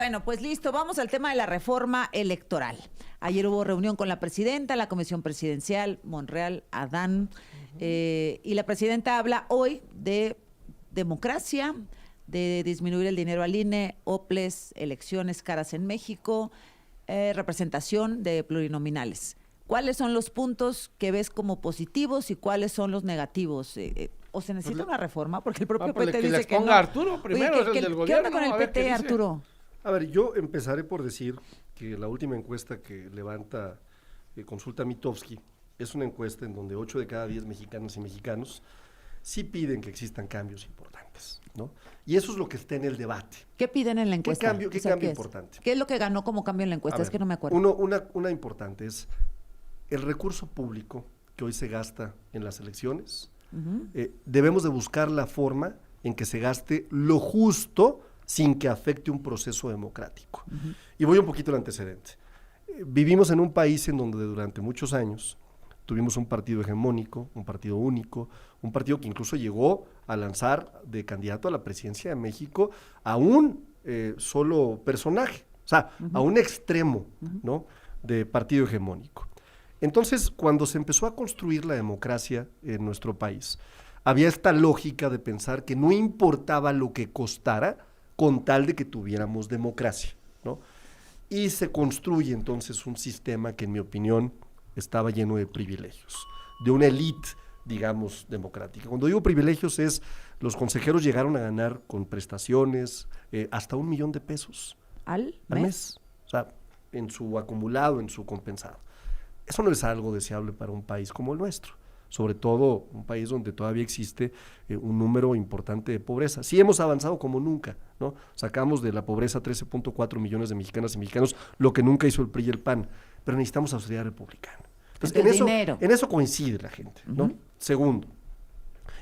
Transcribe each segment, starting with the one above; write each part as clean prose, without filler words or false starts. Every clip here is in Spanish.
Bueno, pues listo, vamos al tema de la reforma electoral. Ayer hubo reunión con la presidenta, la comisión presidencial, Monreal, Adán, y la presidenta habla hoy de democracia, de disminuir el dinero al INE, OPLES, elecciones caras en México, representación de plurinominales. ¿Cuáles son los puntos que ves como positivos y cuáles son los negativos? ¿O se necesita una reforma? Porque el propio PT dice que no. Arturo primero. Oye, es el del ¿qué gobierno. onda con el PT, Arturo? A ver, yo empezaré por decir que la última encuesta que levanta Consulta Mitofsky es una encuesta en donde 8 de cada 10 mexicanas y mexicanos sí piden que existan cambios importantes, ¿no? Y eso es lo que está en el debate. ¿Qué piden en la encuesta? ¿Qué cambio importante? ¿Qué es lo que ganó como cambio en la encuesta? A ver, es que no me acuerdo. Una importante es el recurso público que hoy se gasta en las elecciones. Debemos de buscar la forma en que se gaste lo justo sin que afecte un proceso democrático. Y voy un poquito al antecedente. Vivimos en un país en donde durante muchos años tuvimos un partido hegemónico, un partido único, un partido que incluso llegó a lanzar de candidato a la presidencia de México a un solo personaje, o sea, a un extremo, ¿no?, de partido hegemónico. Entonces, cuando se empezó a construir la democracia en nuestro país, había esta lógica de pensar que no importaba lo que costara con tal de que tuviéramos democracia, ¿no? Y se construye entonces un sistema que, en mi opinión, estaba lleno de privilegios, de una élite, digamos, democrática. Cuando digo privilegios es, los consejeros llegaron a ganar con prestaciones hasta $1 millón ¿Al mes? O sea, en su acumulado, en su compensado. Eso no es algo deseable para un país como el nuestro, sobre todo un país donde todavía existe un número importante de pobreza. Sí hemos avanzado como nunca, ¿no? Sacamos de la pobreza 13.4 millones de mexicanas y mexicanos, lo que nunca hizo el PRI y el PAN, pero necesitamos austeridad republicana. Entonces, en eso coincide la gente, ¿no? Segundo,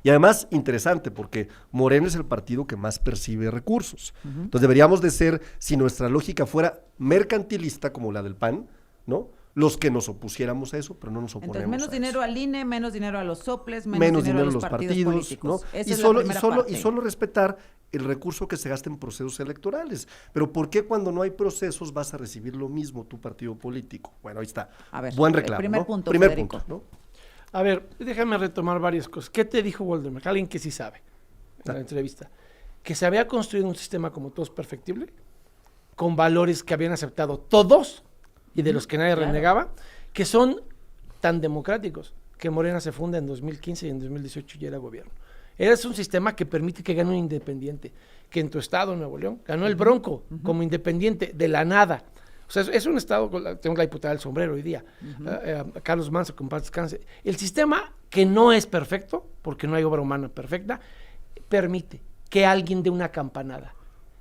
y además interesante porque Morena es el partido que más percibe recursos. Entonces deberíamos de ser, si nuestra lógica fuera mercantilista como la del PAN, ¿no?, los que nos opusiéramos a eso, pero no nos oponemos. Entonces, menos dinero al INE, menos dinero a los soples, menos dinero a los partidos, ¿no? Y solo respetar el recurso que se gasta en procesos electorales. Pero ¿por qué cuando no hay procesos vas a recibir lo mismo tu partido político? Bueno, ahí está. A ver, buen reclamo, primer ¿no? punto, Primer Federico. punto, ¿no? A ver, déjame retomar varias cosas. ¿Qué te dijo Waldemar? Alguien que sí sabe en la entrevista. Que se había construido un sistema como todos perfectible, con valores que habían aceptado todos y de los que nadie renegaba, que son tan democráticos que Morena se funda en 2015 y en 2018 ya era gobierno. Es un sistema que permite que gane un independiente, que en tu estado, Nuevo León, ganó el Bronco como independiente de la nada. O sea, es un estado, tengo la diputada del sombrero hoy día, Carlos Manso, con paz descanse. El sistema, que no es perfecto, porque no hay obra humana perfecta, permite que alguien dé una campanada.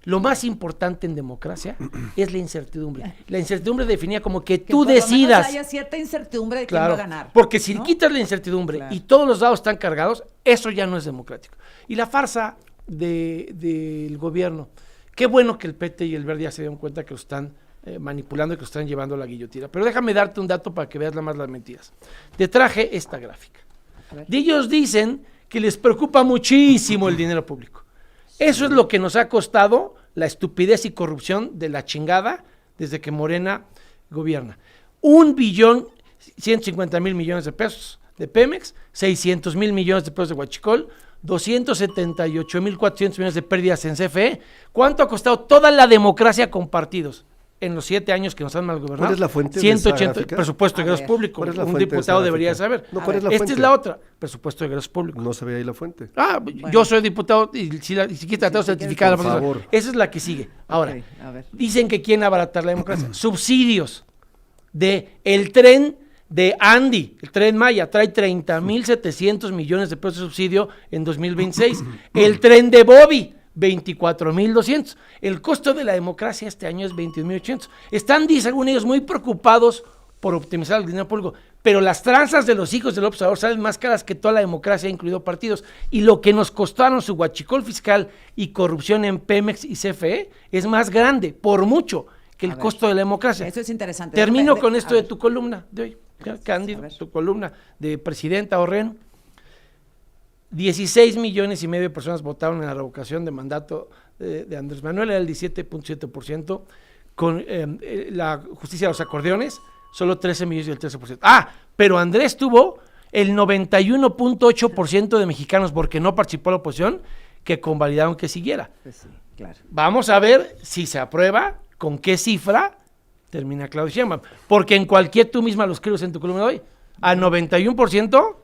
Lo más importante en democracia es la incertidumbre. La incertidumbre definía como que tú decidas. Que haya cierta incertidumbre de quién va a ganar. Porque si quitas la incertidumbre y todos los dados están cargados, eso ya no es democrático. Y la farsa del gobierno, qué bueno que el PT y el Verde ya se dieron cuenta que lo están manipulando y que lo están llevando a la guillotina. Pero déjame darte un dato para que veas más las mentiras. Te traje esta gráfica. De ellos dicen que les preocupa muchísimo el dinero público. Eso es lo que nos ha costado la estupidez y corrupción de la chingada desde que Morena gobierna. 1.150.000 millones de pesos de Pemex, 600.000 millones de pesos de Huachicol, 278.400 millones de pérdidas en CFE. ¿Cuánto ha costado toda la democracia con partidos en los 7 años que nos han mal gobernado? ¿Cuál es la fuente 180, presupuesto de egresos públicos. Un diputado debería saber. No, ¿cuál es la fuente? Esta es la otra, presupuesto de egresos públicos. No se ve ahí la fuente. Bueno. Yo soy diputado y si quieres tengo certificada. Por favor. Esa es la que sigue. Ahora, dicen que quieren abaratar la democracia. Subsidios de el tren de Andy, el tren Maya, trae 30.700 millones de pesos de subsidio en 2026. El tren de Bobby, 24.200. El costo de la democracia este año es 21.800. Están, según ellos, muy preocupados por optimizar el dinero público, pero las tranzas de los hijos del observador salen más caras que toda la democracia, incluido partidos, y lo que nos costaron su huachicol fiscal y corrupción en Pemex y CFE es más grande, por mucho, que el costo de la democracia. Eso es interesante. Termino con esto de tu columna de hoy, Cándido, tu columna de presidenta Orrén. 16.5 millones de personas votaron en la revocación de mandato de Andrés Manuel era el 17.7%, con la justicia de los acordeones, solo 13 millones y el 13%. Pero Andrés tuvo el 91.8% de mexicanos, porque no participó la oposición, que convalidaron que siguiera. Pues sí, claro. Vamos a ver si se aprueba, con qué cifra termina Claudia Sheinbaum. Porque en cualquier, tú misma lo escribes en tu columna de hoy, al 91%,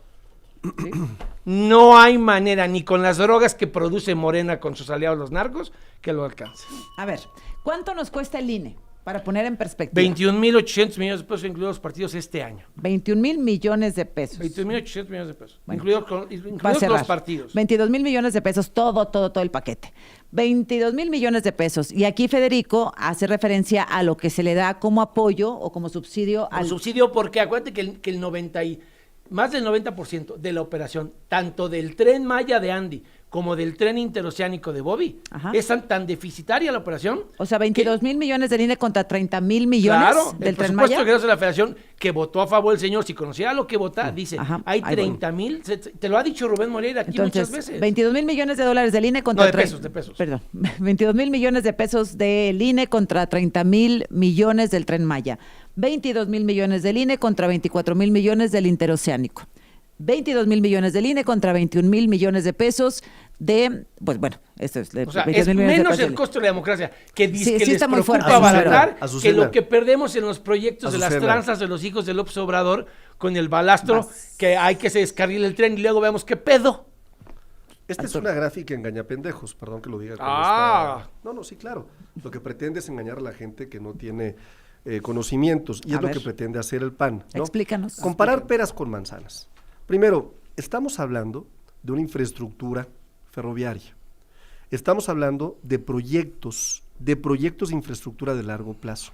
Sí. no hay manera, ni con las drogas que produce Morena con sus aliados los narcos, que lo alcance. A ver, ¿cuánto nos cuesta el INE? Para poner en perspectiva. 21.800 millones de pesos, incluidos los partidos este año. 21,000 millones de pesos. 21.800 millones de pesos, Bueno, incluidos los partidos. 22,000 millones de pesos, todo el paquete. 22,000 millones de pesos. Y aquí Federico hace referencia a lo que se le da como apoyo o como subsidio Al subsidio, porque acuérdate que el 90 y más del 90% de la operación, tanto del Tren Maya de Andy como del tren interoceánico de Bobby, es tan deficitaria la operación. O sea, 22,000 millones del INE contra 30,000 millones del Tren Maya. Claro, el presupuesto de la Federación, que votó a favor el señor, si conociera lo que vota, dice, hay 30,000, te lo ha dicho Rubén Moreira aquí. Entonces, muchas veces. 22,000 millones de dólares del INE contra... No, de pesos. Perdón, 22,000 millones de pesos del INE contra 30,000 millones del Tren Maya. 22,000 millones del INE contra 24,000 millones del interoceánico. 22,000 millones del INE contra 21,000 millones de pesos de, pues bueno, esto es... O sea, es menos el costo de la democracia, que dice que les preocupa abaratar, que lo que perdemos en los proyectos de las tranzas de los hijos de López Obrador con el balastro, que hay que se descarrile el tren y luego vemos qué pedo. Esta es una gráfica engañapendejos, perdón que lo diga. No, sí, claro. Lo que pretende es engañar a la gente que no tiene conocimientos, y es lo que pretende hacer el PAN, ¿no? Explícanos. Comparar peras con manzanas. Primero, estamos hablando de una infraestructura ferroviaria. Estamos hablando de proyectos de infraestructura de largo plazo.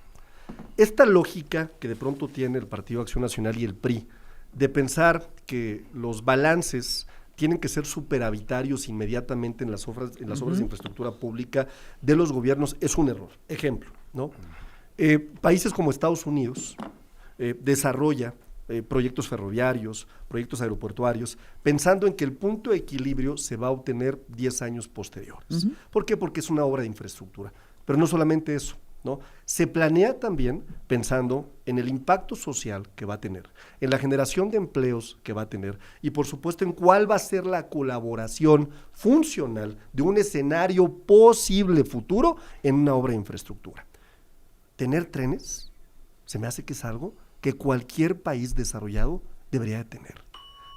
Esta lógica que de pronto tiene el Partido Acción Nacional y el PRI, de pensar que los balances tienen que ser superavitarios inmediatamente en las obras de infraestructura pública de los gobiernos, es un error. Ejemplo, ¿no? Países como Estados Unidos desarrolla proyectos ferroviarios, proyectos aeroportuarios, pensando en que el punto de equilibrio se va a obtener 10 años posteriores. ¿Por qué? Porque es una obra de infraestructura. Pero no solamente eso, ¿no? Se planea también pensando en el impacto social que va a tener, en la generación de empleos que va a tener, y por supuesto en cuál va a ser la colaboración funcional de un escenario posible futuro en una obra de infraestructura. Tener trenes, se me hace que es algo que cualquier país desarrollado debería de tener.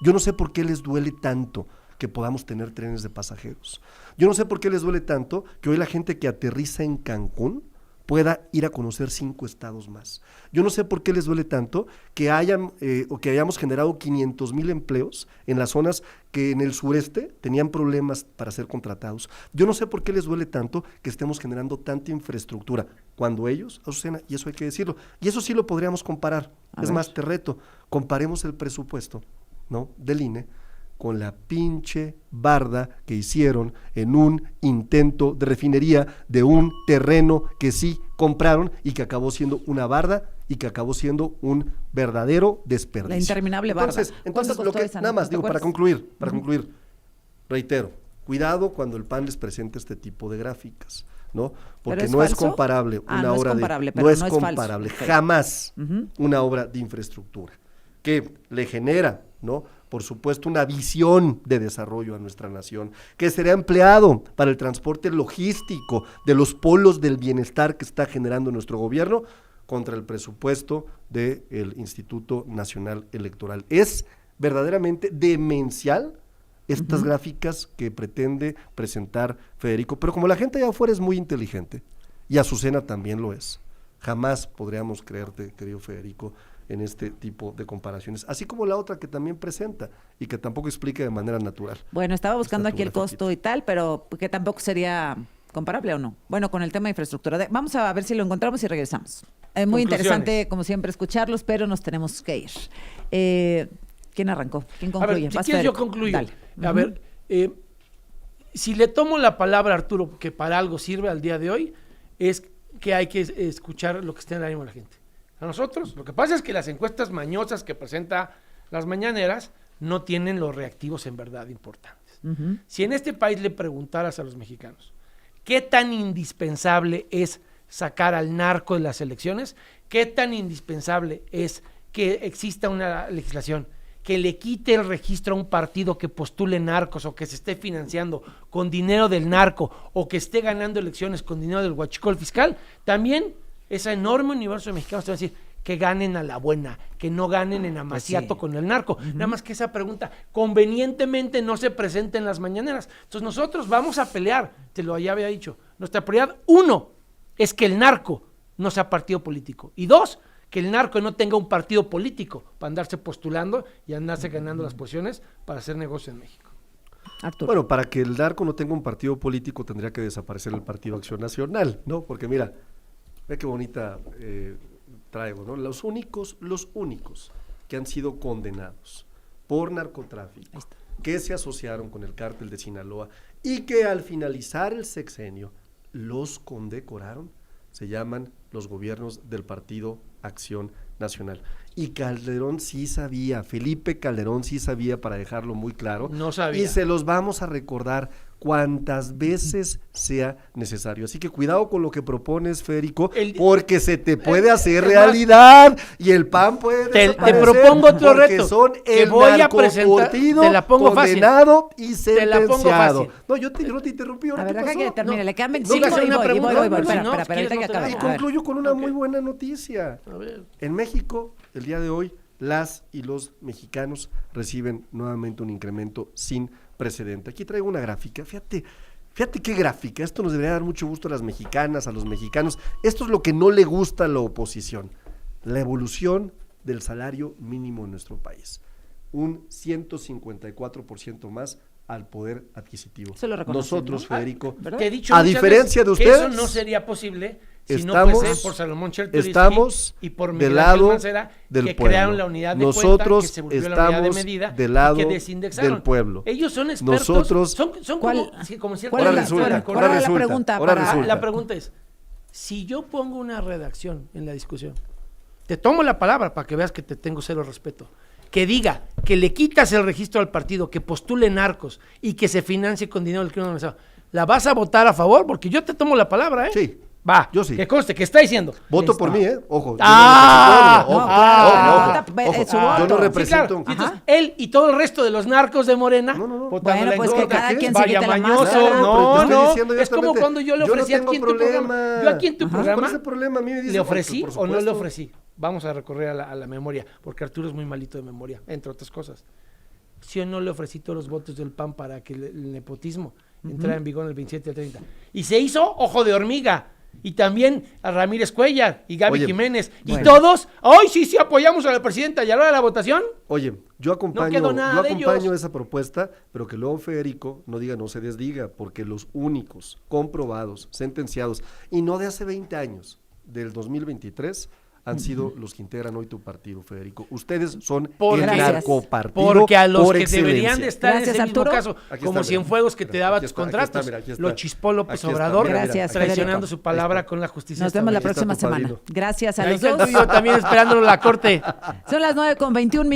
Yo no sé por qué les duele tanto que podamos tener trenes de pasajeros. Yo no sé por qué les duele tanto que hoy la gente que aterriza en Cancún pueda ir a conocer 5 estados más. Yo no sé por qué les duele tanto que hayamos generado 500,000 empleos en las zonas que en el sureste tenían problemas para ser contratados. Yo no sé por qué les duele tanto que estemos generando tanta infraestructura cuando ellos, Azucena, y eso hay que decirlo, y eso sí lo podríamos comparar. Es más, te reto, comparemos el presupuesto, ¿no?, del INE con la pinche barda que hicieron en un intento de refinería de un terreno que sí compraron y que acabó siendo una barda y que acabó siendo un verdadero desperdicio. La interminable barda. Entonces lo que, nada más, digo, para concluir, reitero, cuidado cuando el PAN les presente este tipo de gráficas, ¿no? Porque no es comparable una obra no es comparable jamás una obra de infraestructura que le genera, ¿no?, por supuesto, una visión de desarrollo a nuestra nación, que será empleado para el transporte logístico de los polos del bienestar que está generando nuestro gobierno, contra el presupuesto del Instituto Nacional Electoral. Es verdaderamente demencial estas gráficas que pretende presentar Federico, pero como la gente allá afuera es muy inteligente, y Azucena también lo es, jamás podríamos creerte, querido Federico, en este tipo de comparaciones, así como la otra que también presenta y que tampoco explica de manera natural. Bueno, estaba buscando aquí el costo y tal, pero que tampoco sería comparable, ¿o no? Bueno, con el tema de infraestructura. Vamos a ver si lo encontramos y regresamos. Muy interesante, como siempre, escucharlos, pero nos tenemos que ir. ¿Quién arrancó? ¿Quién concluye? A ver, si quieres yo concluyo. Dale. A ver, si le tomo la palabra a Arturo, que para algo sirve al día de hoy, es que hay que escuchar lo que está en el ánimo de la gente. A nosotros, lo que pasa es que las encuestas mañosas que presenta las mañaneras no tienen los reactivos en verdad importantes. Si en este país le preguntaras a los mexicanos ¿Qué tan indispensable es sacar al narco de las elecciones? ¿Qué tan indispensable es que exista una legislación que le quite el registro a un partido que postule narcos o que se esté financiando con dinero del narco o que esté ganando elecciones con dinero del huachicol fiscal? También ese enorme universo de mexicanos te va a decir que ganen a la buena, que no ganen en amaciato con el narco. Nada más que esa pregunta convenientemente no se presenta en las mañaneras. Entonces nosotros vamos a pelear, te lo ya había dicho. Nuestra prioridad, 1, es que el narco no sea partido político. Y 2, que el narco no tenga un partido político para andarse postulando y andarse ganando las posiciones para hacer negocio en México. Arturo. Bueno, para que el narco no tenga un partido político tendría que desaparecer el Partido Acción Nacional, ¿no? Porque mira, ve qué bonita traigo, ¿no? Los únicos que han sido condenados por narcotráfico, que se asociaron con el cártel de Sinaloa y que al finalizar el sexenio los condecoraron, se llaman los gobiernos del Partido Acción Nacional. Y Calderón sí sabía, Felipe Calderón sí sabía, para dejarlo muy claro. No sabía. Y se los vamos a recordar cuantas veces sea necesario. Así que cuidado con lo que propones, Federico, porque se te puede hacer realidad y el PAN puede te propongo otro reto, son que el voy a presentar, narcocortido, te la pongo condenado y sentenciado. Te la pongo fácil. No, yo no te interrumpí. A ver, ¿qué deja pasó? que termine, No, le quedan no, 25 hacer una y voy. pregunta. Espera, No, ahorita ¿quieres que acabe. Y A ver. concluyo con una Ok. muy buena noticia. A ver. En México, el día de hoy, las y los mexicanos reciben nuevamente un incremento sin precedente. Aquí traigo una gráfica, fíjate qué gráfica, esto nos debería dar mucho gusto a las mexicanas, a los mexicanos. Esto es lo que no le gusta a la oposición, la evolución del salario mínimo en nuestro país. Un 154% más al poder adquisitivo. Se lo reconocen, Nosotros, ¿no? Federico, ¿verdad? Te he dicho a muchas diferencia veces de que ustedes, eso no sería posible si estamos- no fuese por Salomón Chertorivsky estamos y por del Miguel lado Ángel Mancera, del que pueblo. crearon la unidad de Nosotros cuenta, que se volvió la unidad de estamos medida del lado y que desindexaron. del pueblo. Ellos son expertos. Nosotros- son ¿Cuál- como cierta ¿Cuál es Ahora la, resulta, bueno, ahora ¿cuál es la resulta, pregunta? ahora para- resulta. La pregunta es, si yo pongo una redacción en la discusión, te tomo la palabra para que veas que te tengo cero respeto, que diga que le quitas el registro al partido, que postule narcos y que se financie con dinero del crimen organizado, ¿la vas a votar a favor? Porque yo te tomo la palabra, ¿eh? Sí. Va, Yo sí. que conste, que está diciendo. Voto Listo. por mí, ojo. Ah, yo no represento a nadie, no, claro, ojo, ve- ojo, su yo voto. no Sí, represento. Sí, claro. Y entonces, él y todo el resto de los narcos de Morena, No. votándola Bueno, en pues que contra. cada quien se Vaya quite la mañoso. máscara. Pero te No, estoy no, diciendo es como abiertamente, cuando yo le yo no ofrecí tengo aquí en tu programa. problema. Yo aquí en tu Ajá. programa, ¿Cuál es el problema? A mí me dicen, ¿le ofrecí por o no le supuesto. ofrecí? Vamos a recorrer a la memoria, porque Arturo es muy malito de memoria, entre otras cosas. Si o no le ofrecí todos los votos del PAN para que el nepotismo entrara en vigor el 27 al 30. Y se hizo ojo de hormiga. Y también a Ramírez Cuellar y Gaby Oye, Jiménez. Y bueno. todos, ¡ay, sí, apoyamos a la presidenta! Y a la hora de la votación, Oye, yo acompaño, quedó nada de ellos. esa propuesta, pero que luego Federico no diga, no se desdiga, porque los únicos comprobados, sentenciados, y no de hace 20 años, del 2023, han sido los que integran hoy tu partido, Federico. Ustedes son Porque- el Gracias. narcopartido porque a los por que excelencia. deberían de estar Gracias, en ese mismo Arturo. caso, Aquí como está, Cienfuegos que mira. te daba Aquí tus está, aquí contratos, está, mira, aquí está. lo chispó López Aquí está, Obrador, mira, Gracias, traicionando Federico. su palabra Ahí está. con la justicia. Nos vemos la Ahí está próxima tu semana. padrino. Gracias a Ahí los está el dos. tuyo también esperándolo en la corte. Son las 9:21.